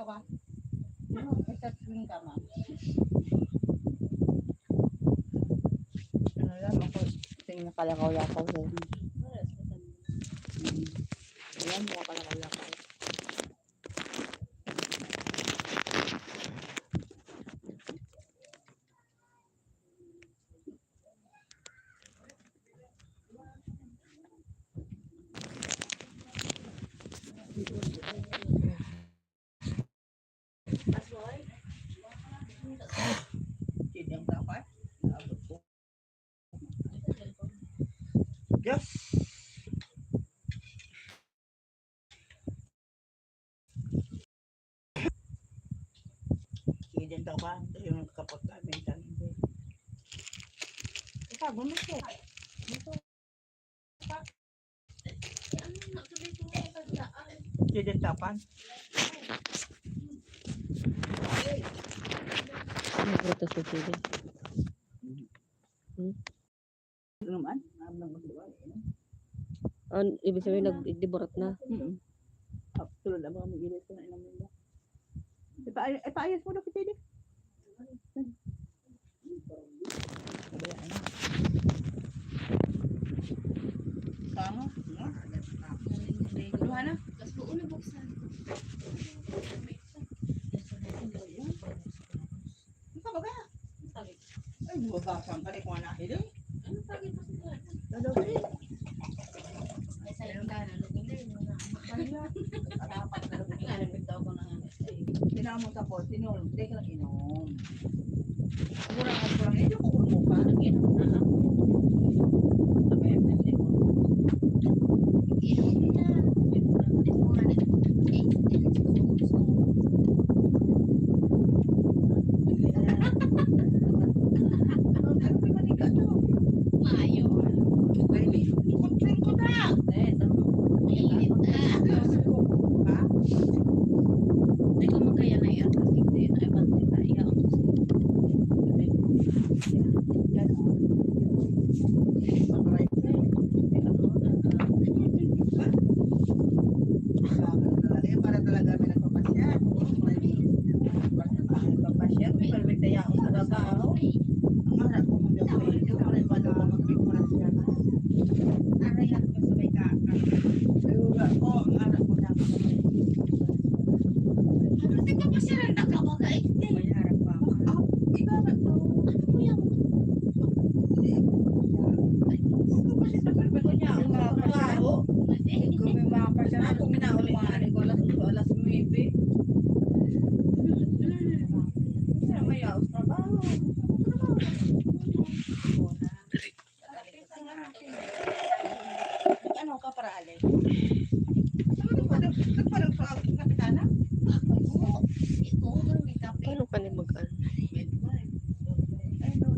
ka? Isa-swing ka, ma'am. Ano lang ako, tingin kalakaw-lakaw din. Ayan, mga kalakaw-lakaw. Sidang dapat. Naabot ko. Yes. Sidang dapat. Ito yung kapag kami tanin. Ikaw, bumito. Sidang dapat. Nagruto sa sili. Naman, naman magluwa. Ibig sabihin, nag-diborot na. Tulad na mga mag-ilis ko na ilang nila. Ipaayos mo na kitili. Kamo? Luha na? Tapos buo na buksan. Ika ba ka? Ay, buwabasan ka rin kung anak ito. Ano tagin pa sila? Dalawi. Ay, sa yung ka na. Lukunin mo na. Katapat na lang. Alam daw ko na nga. Tinamo sa po, tinulong. Hindi ka lang inom. Kurang at kurang. Hindi ko kurang ka. Nag-inom na ako. Sabay, hindi ko. Inom na. Hindi mo nga maayo. Kunting ko na. Mainit na. Ay, kung magkaya na yan. Kasi hindi na ibang kita. Iyaw. Para talaga may nagpapasya. Nagpapasya. Pero may taya ako sa trabaho. Ang anak ko mag-gawin. Yung pa rin pala mag-pikuran siya. Aray lang ko sa may kaka. Ang anak ko na. Hindi ka pa siya rin nakawagay. May harap pa. Ikaw na to. Ano yan? Ikaw pa siya sa perpeto niya. Ang mga trabaho. Kung may mga pasya na, kung minauli mga anak ko, alas 9. Kaya may aus trabaho. Ano ka para alin? Nagparang sa kapitana? Ito, may kape. Paano ka na mag-ano? Ay, no.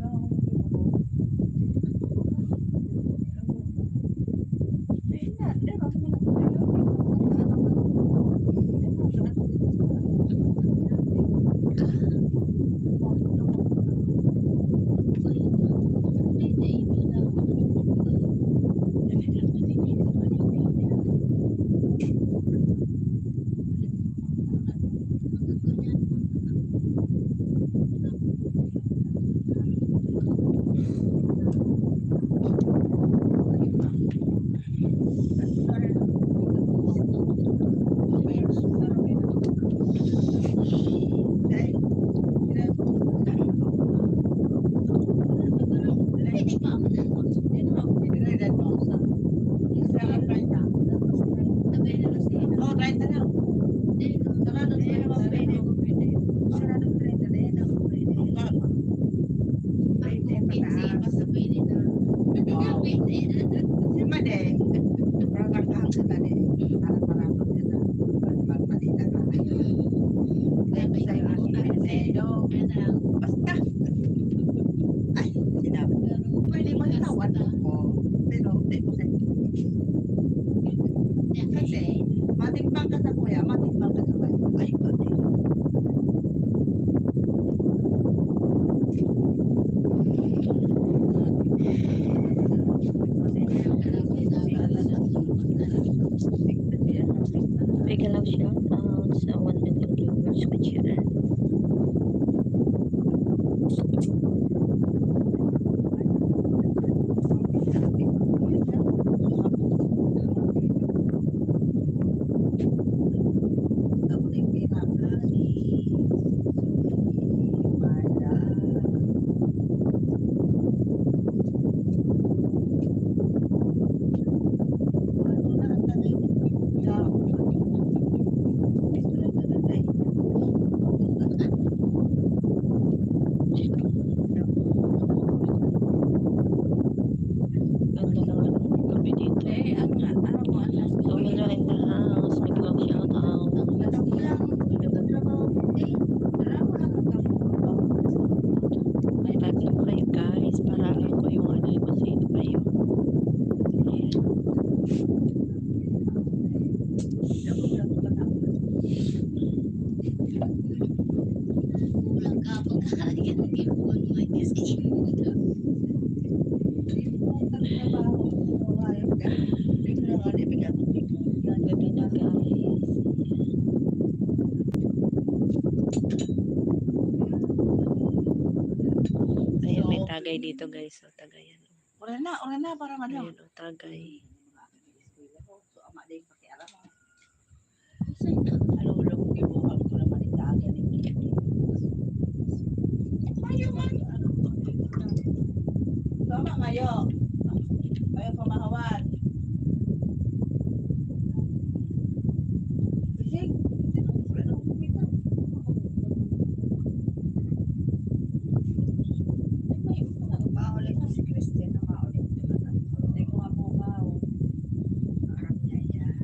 Tagay dito guys. So, tagay yan. Ora na, para madam. Ayun, tagay. So, ama din pakialam. Kasi na. Alulong, ibuhang ko naman itagan. Mayo man. Tama ngayo. Mayo pamahawan. Bising. Maulit si Christian na maulit. Hindi ko nga po harap niya yan.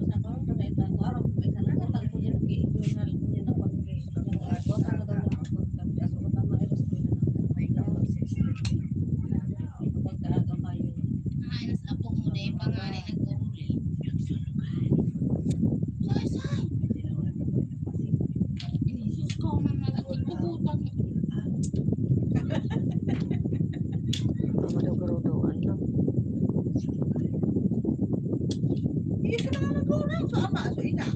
Tapos ako, nakita ko, araw, may talaga lang ko yan, journal ko yan na pag-resto. Yung ako, ano daw na ako, kasi ako tama, ay gusto na lang. May dapat Pagkaaga kayo. Ayos apo mo na yung pangalan nagkuhuli. Say. Inisus ko man nagkukutan. Mamadugruduan lang. Hindi ka na nagkulang sa ama, sa ina.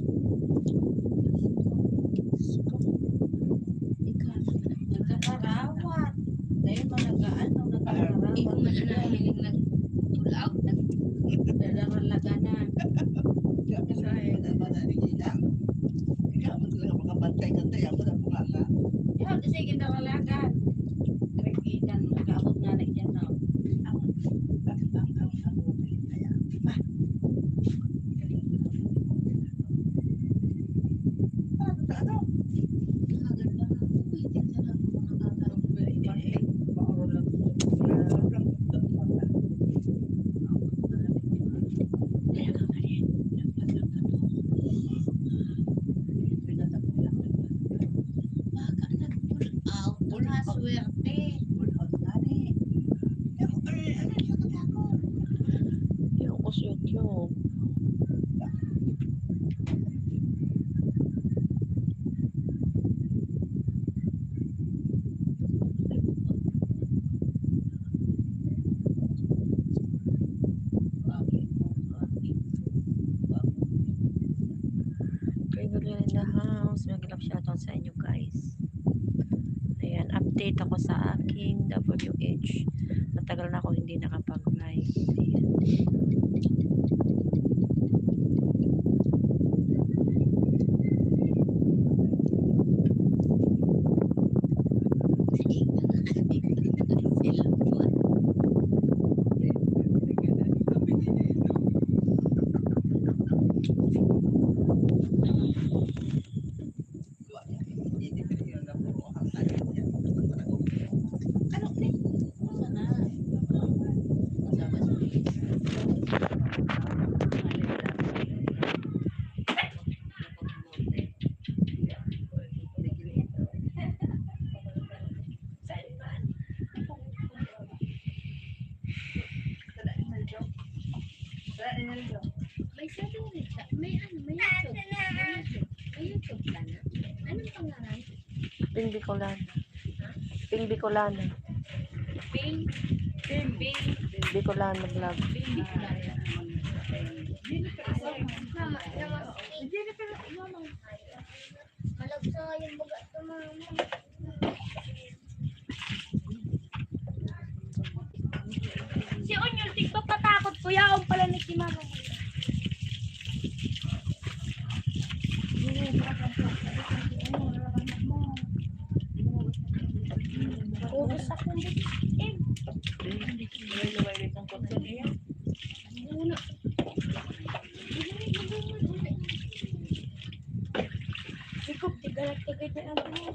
Nagkakarawat. Dahil malagaano, nagkakarawat. Ikaw man na nahiling nag-pull-out. Nagdaralaganan. Kaya sa akin, madali nila. Ikaw, maglaga makapantay-kantay ako na bunganga. Yan, kasi kinaralagan. Rekitan, nagkaabot nga na dyan na. Nakaganda na ako. Hindi ka na ako nakakaroon. Baka nag-pull-out. Wala swerte. Yung ko sa YouTube. Regular in the house. Mag-love shoutout sa inyo guys. Ayan, update ako sa aking WH. Matagal na ako hindi nakapag-live. Ayan. May sarili ka. May YouTube. May YouTube ka na. Anong pangalan? Ping Bicolana. Ping Bicolana. Ping. Bicolana vlog. Mama. Malagsa yung baga ito, mama. Si Onyol, TikTok patakot ko. Yaon pala ni si mama. Ubus akong butik. Una. Sikop, tigalat-tigay na ang ano.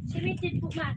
Simitid po ma.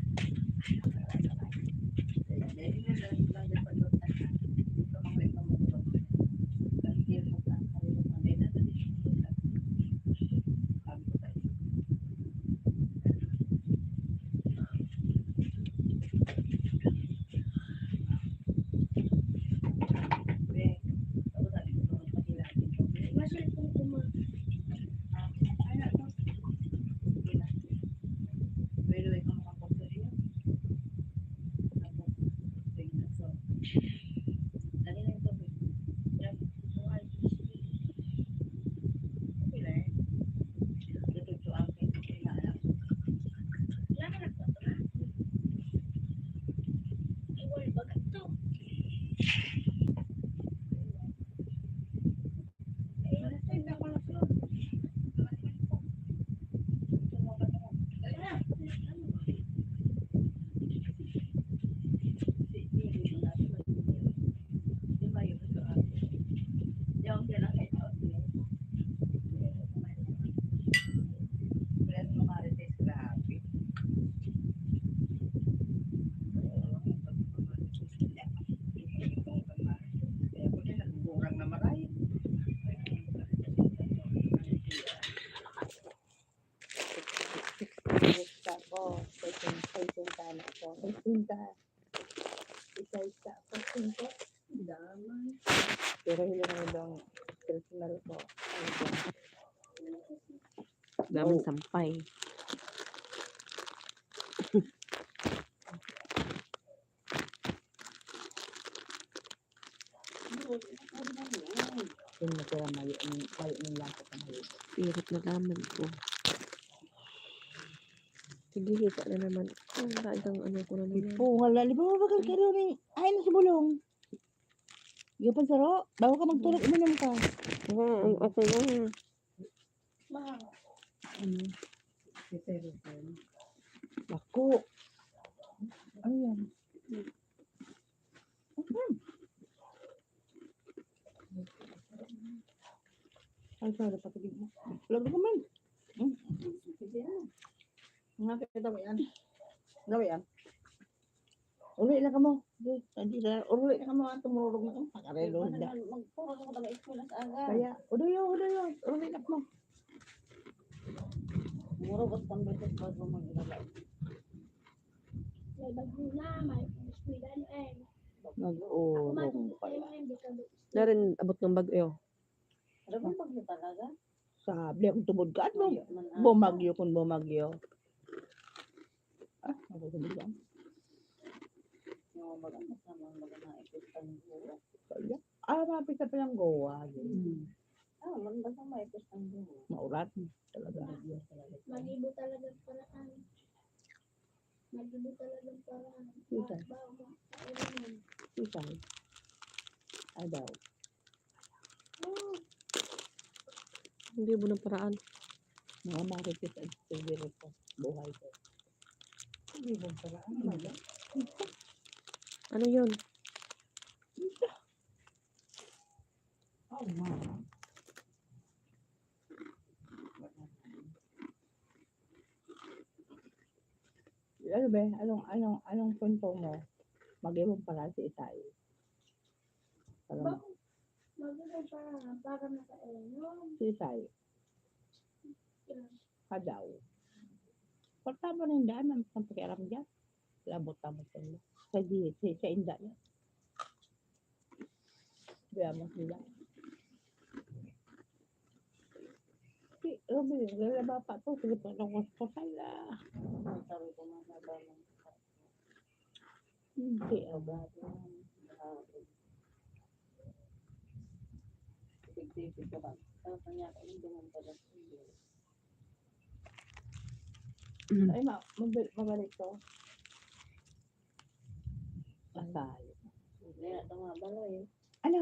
sampay. Yung natira mayo ng lasa sa mayo. Pirit na laman ko. Sige, hita na naman. Ang dagang ano ko na naman. Pungal na, libo ba kang karo ni ay na sa bulong. Gapan saro, bago ka magtulog uminom ka. Okay na. Ano? Ako. Ano yan? Ay, sorry, patigil mo. Vlog na naman. Nga kita ba yan? Gawa yan? Uli na ka mo. Hindi na, uli na ka mo. Tumulog na ka mo. Pakarelo na. Magpuro ko taga eskwela sa aga. Kaya, udayo. Uli na ka mo. Muro basta beses bago mag-ilagay. May bago na, may hospital eh. Nag-urong pa yan. Hindi ka ba? Narin abot ng bagyo. Ano bang pagyo talaga? Sabi akong tubod ka. Ano? Mayo man ang- Bumagyo kung bumagyo. Ah, nakatubod ka. Yung mga masama mga naipustan ko. Kaya, mapisa pa lang goa. Man basta maipustan ko. Maurat. Talaga. Malibo talaga paraan. Malibo talaga paraan. Kita. Bago. Ayun. Isay. Ay daw. Hindi mo ng paraan. Mga maritis at siguro ko. Buhay ko. Hindi mo paraan. Ano yun? Oh, ma. Ano ba? Anong punto mo? Mag-iwan pala si Isay. Parang Magulo para nakainom. si Isay. Kadaw. Pagtama na yung daan, ang pakialam dyan. Labot-tabot sa inyo. Sa inda niya. Biya mo sila. Si Robin, lalaba pa to. Sige pa lang ko sila. Sabi ko mga nabang Hindi, aba. tig-tig ka ba? Tapos niya ka yung duman pala. Ay, mabalik to. Asal. Hindi na ito mga baloy. Ano?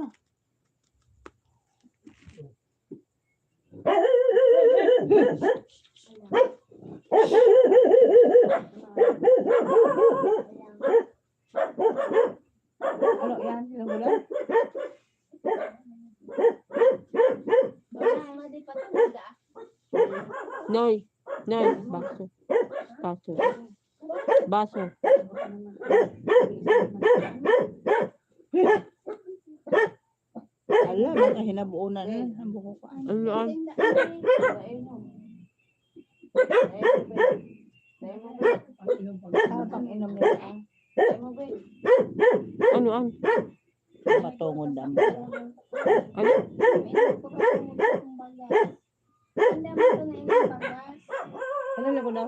Ano yan? Ilang bulan? Wala, madi pa talaga. Noy. Baso. Ala, baka hinabuunan na. Ang buko ko. Ano yan? Tinda ay. Pang inom nila. Ano yan? Patungod na. Ano? Hindi mo ito na inapagas. Ano lang ko daw?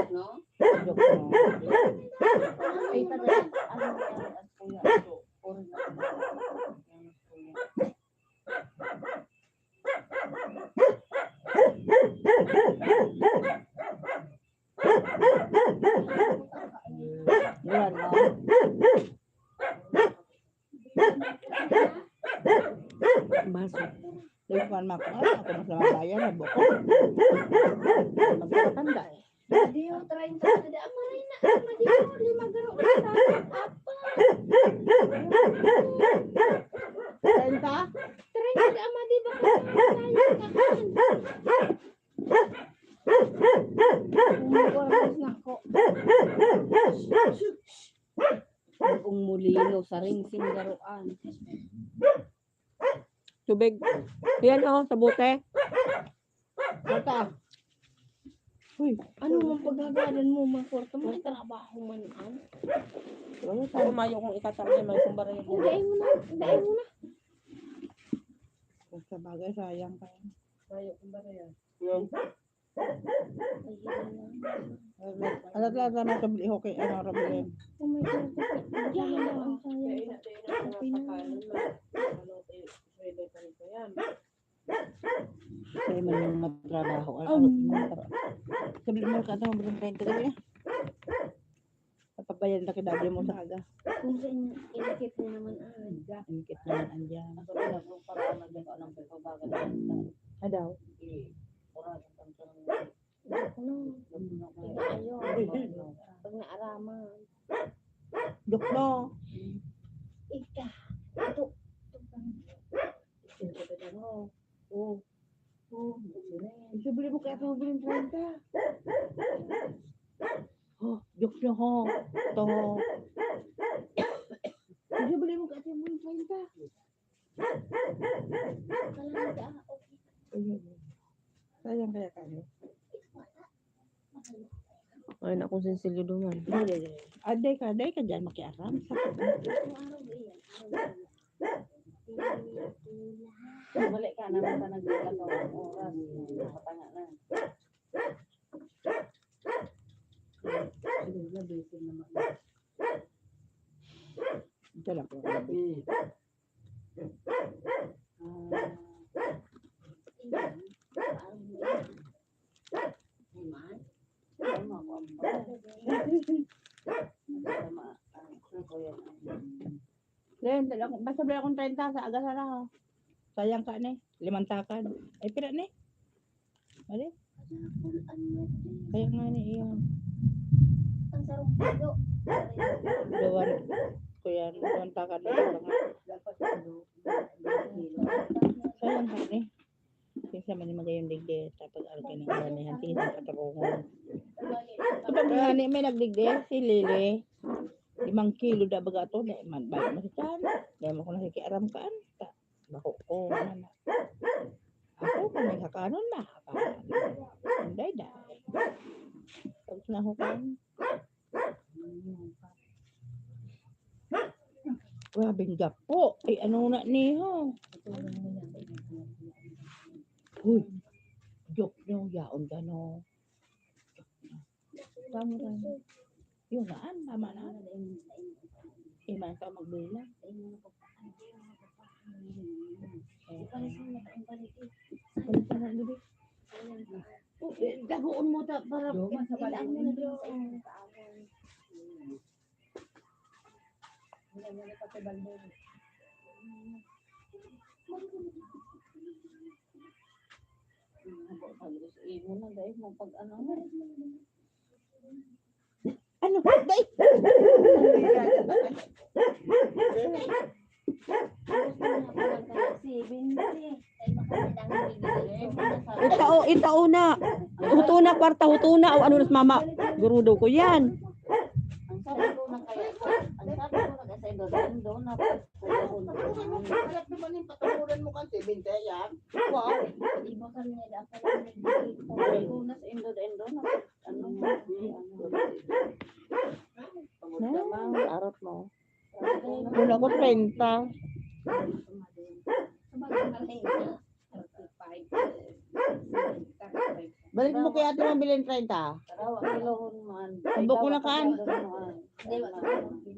No? Joke mo. Ay, talaga. Ano at kuya? Puro na. Yung kuya. Yan, no? Baso. Dahil pa naman ako mas namabayan na buko. Magkakatanda eh. Hindi yung 30 na di. Amaray na. Madi mo. Lima garo na tayo. Apa. Tenta? 30 di. Amadi ba ka tayo kakan. Umuwaras na ko. Kung mulino sa ringsing garuan. Tubig. Yan oh, sa bote. Mata. Uy, Ano ang paggagalan mo? Makorta mo. May trabaho man. wala Ako tayo. mayo kung ikatamay may kumbaray ko. Daing mo na. Daing mo na. Sa bagay, sayang pa yan. Bayo kung ba yan? Alat lahat na sa bili ho kay ano rabili. Oh my God. Diyan na lang ang sayang. Kaya man yung magtrabaho. Sa bili mo ka ito, mabiling 30 gabi. Papabayan na kidabli mo sa aga. Kung saan inikip na naman ang Ingkit naman andyan. Ako rin ako paraan na gano'n ang pagbabagal ng Adaw. oras ang ayaw. Pag naaraman. Dukno. Ika. Ito. Bili mo kaya ito, mabiling 30. Oh, dukno ho. Ito. Bili mo kaya ito, mabiling 30. Talaga. Sayang kaya kami. Ay, akong sensilyo duman. Aday ka dyan makiaram. Araw-araw iyan. balik ka naman sa nagkakato oras. Nakatanga na. Ito lang po. Len, basta bala akong 30 sa aga sana ha. Sayang ka ni. 5 takad. Ay, pira ni. Mali. Kaya nga ni iyon. Ang sarong pilo. Dawan. Kuya, 5 takad na ito nga. Sayang ka ni. Kaysa man yung magayong digde. Tapos alka ng karamihan. Tingin sa katarungan. Kapag nga ni may nagdigde, si Lili. 5 kilo da baga to. Dahil man bayo masitan. Dahil mo ko nakikiaram kaan. Bako ko na. Ako kung may hakanon na. Day. Tapos na hukan. Grabing gapo. Ay ano na niyo. Uy. Joke nyo. Yaon ka no. Tama. Yun naan. Tama na. Iman ka magbilang. Dagoon mo ta para ilang mo na doon. Ano? Day! Itao na. Hutuna, kwarta, hutuna. O ano nas mama. Gurudo ko yan. Ang sabi ko na kaya, ang sabi ko na kasi doon na Patuloran mo kasi, binte yan. Wow. iba kami dapat na sa Indo na ano Arot mo. Una ko 30. Balik mo kaya ito mabiling 30. Tarawa kilahon man. Ambok ko na kaan.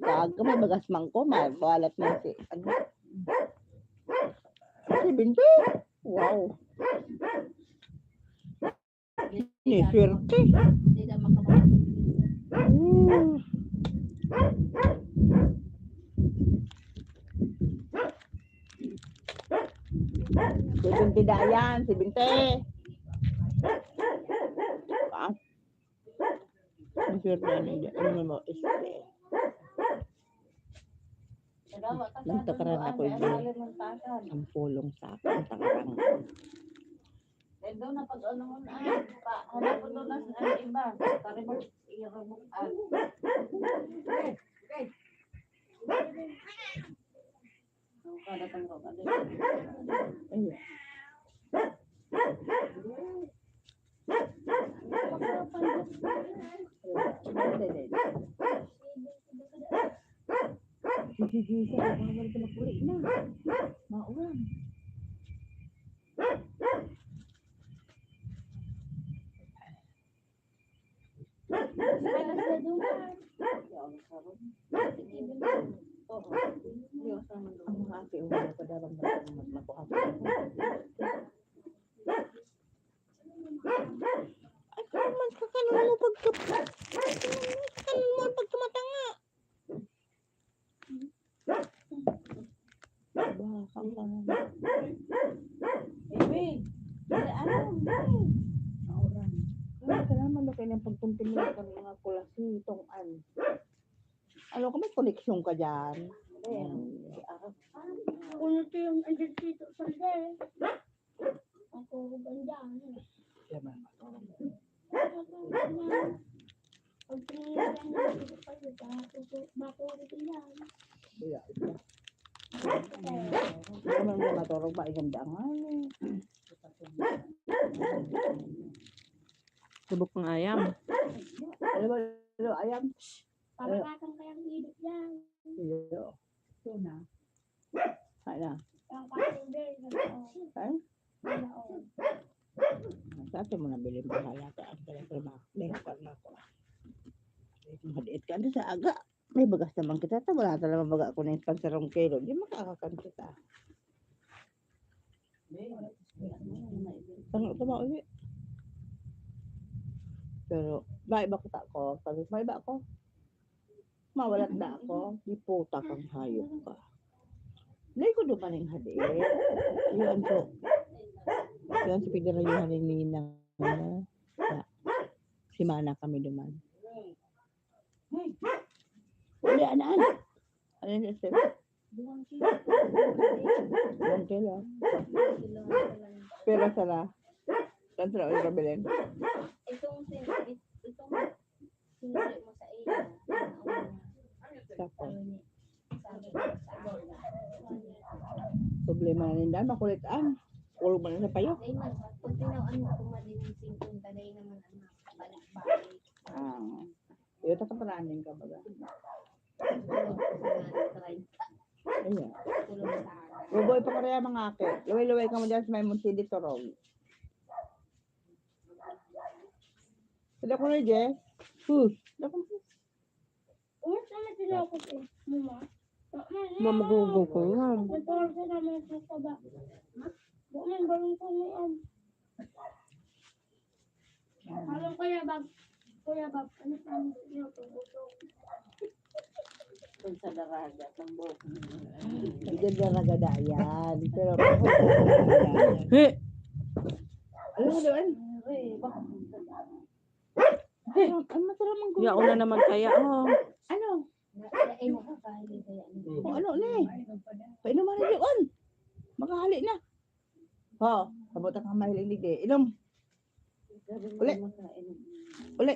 Kaga may bagas man ko, mabalat na si. Ano? Si Binte. Wow. Ni swerte. Hindi na makamahal. Si Binte Dayan, si Binte. Ang swerte niya. Ano mo, swerte. Nagtakaran ako yung ang pulong sa akin, takarang. Indo na pag ano mo na, hanap ko doon na sa iba. Tari mo, i-remove ad. Kada tanggap, ano Ayun. Sisi-sisi, bawal ka na puli na. Maulan. Oo. Diyos naman doon. Ang mga ate, wala pa darang mas makuha. Ay, kung man kakanon mo kakanon mo pagkamatanga. Baka ka naman. Kaya salamat na kayo ng pagpuntimila ka ng mga kulasi itong ano ka may koneksyon ka dyan? Kung ito yung andyan dito sa day. Ako ganda. Pag pinilitan niya dito pa dito, matulog yan. Hindi naman mo maturog ba iganda nga. Subok ng ayam. Alam mo, ayam. Papakatang kayang hilip yan. Iyo. Ay na. Ang kasing day. Ay? Nalaon. Sa atin mo nabili mo halata ang teletrabaho. Lehpan na ako. Madiit ka na sa aga. May bagas naman kita. Wala talagang baga ko na yung pansarong kilo. Di makakakan kita. Tango tama ulit. Pero, ba ko ta ko? Sabi, may ba ako? Mawalat na ako. Di puta kang hayop ka. Lay ko doon pa ng hadiit. Yun po. Yun sa pigarayuhan ng ninang na si Mana kami duman. Uli, anaan? Ano yung sister? 1 kilo. Pero sala. Saan sila ulit pabilin? Itong sinuli mo sa iyo. Tapos, Sabi ko sa problema na nindan, makulitan. Ulog mo na sa payo. ay man, pag tinawaan mo kumadin ng 50, dahil naman ang balik-balik. Ito ka paraning ka baga. Ayan. Ruboy pa kaya mga ake. Luway-luway ka mo dyan sa may Monsidi Torog. Sada ko na, Jess. Sada ko na. Umus naman sila ako eh. Mama. Mamagugo ko yan. Natulog sa namin sa saba. Bukan balong ko na yan. Alam Kuya Bab. Kuya Bab, ano sa amin sila tumutok? Kung sa daraga, ang buhok. Hindi na nagada yan. Pero, He! alam mo doon? Ang masarap ang gulo. Yao na naman kaya. Oh. Ano? Ay, makakahali kaya. Kung ano na eh. Painuman na yun. Makahali na. Ho, kabutan kang mahilig eh. Inom. Uli. Uli.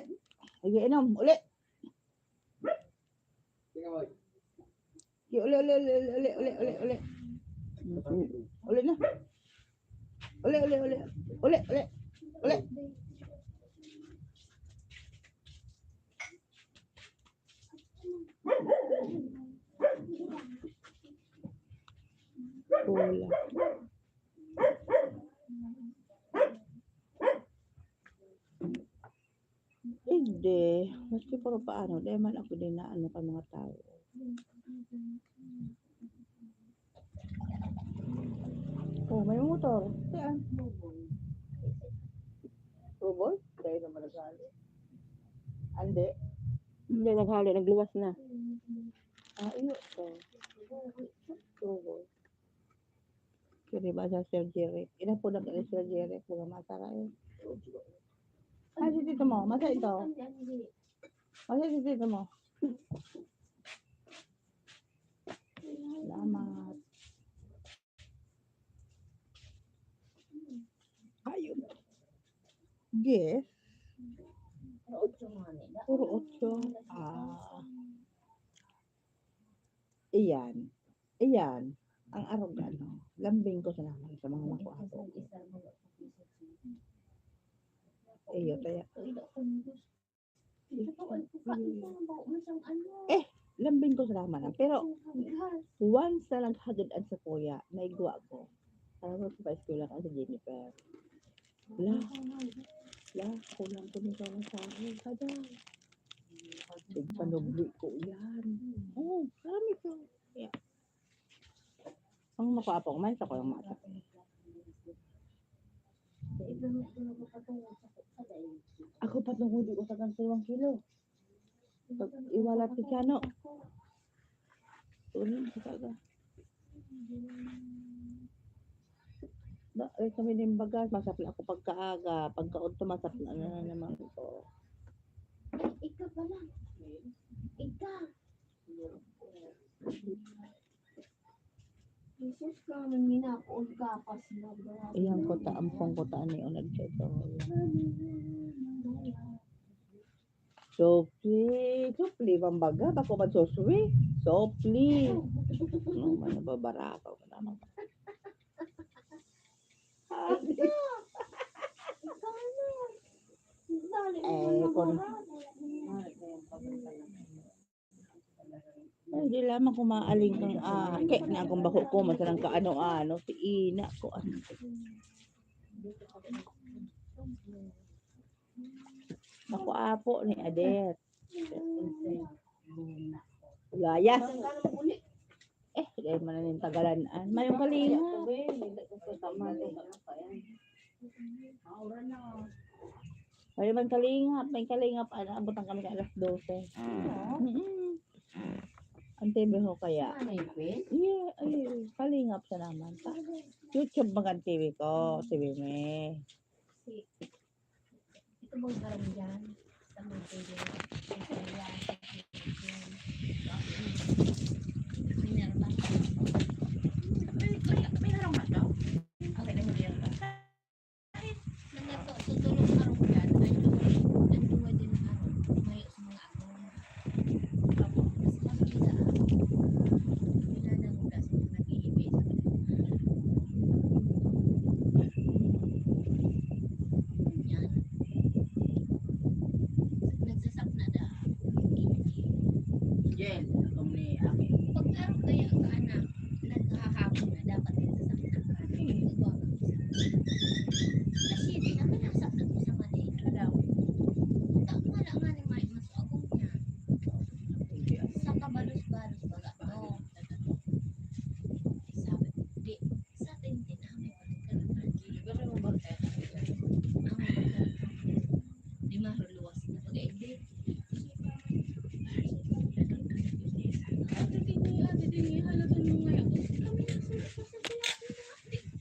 Sige, inom. Uli. Sige, uli. Uli na. Uli. Pula. Hindi. Maski pero paano. Dahil man ako din na ano ka mga tao. Oh, may motor. Saan? Ruboy? Dahil naman nagali. Ande. Hindi naghali. Nagluwas na. Iyo. Ruboy. Kiri ba sa Sir Jerry? Ina po na kaya Sir Jerry. Mga masara eh. Ay, dito mo. Masa ito? Masa dito mo? Salamat. Ayun. Yes. Puro 8. Iyan. Ang arogano. Lambing ko sa naman sa mga makuha ko. Iyo, kaya. Lambing ko sa naman. Pero, once na naghagad sa kuya, naigwa ko. Parang ko sa eskwela ka sa Jennifer. Kulang ko nito ng sabi. Kada. Panubli ko yan. Oo, marami ko. Yeah. Ang makaapong man sa ko yung mata. Ako patungod di ko sa kansilwang kilo. Pag iwala ti kano. Ulit kita ka. Da, kami din bagas, masapil ako pagkaaga. Pagkaunto, masapil na naman ko. Ikaw pa lang. Ikaw. Jesus ka, nanginakot ka pa sila. Iyang kota, ampong kota ni unag ito. Sopli, mambaga, bako man soswi. Sopli. Ano man nababaraka ko naman. Kung hindi lamang kumaaling kang kaya na akong bako ko, masalang ka ano-ano, si ina ko. Ano. Ako apo ni Adet. Layas. Gaya man na yung tagalanaan. Mayong kalinga. May kalingap. May kalingap. Abutan kami ka alas 12. Ang TV ho kaya. Yeah, ay, kalingap sa naman. YouTube magang TV ko. TV me. Ito bang parang dyan? Sa mga pwede. Minerva.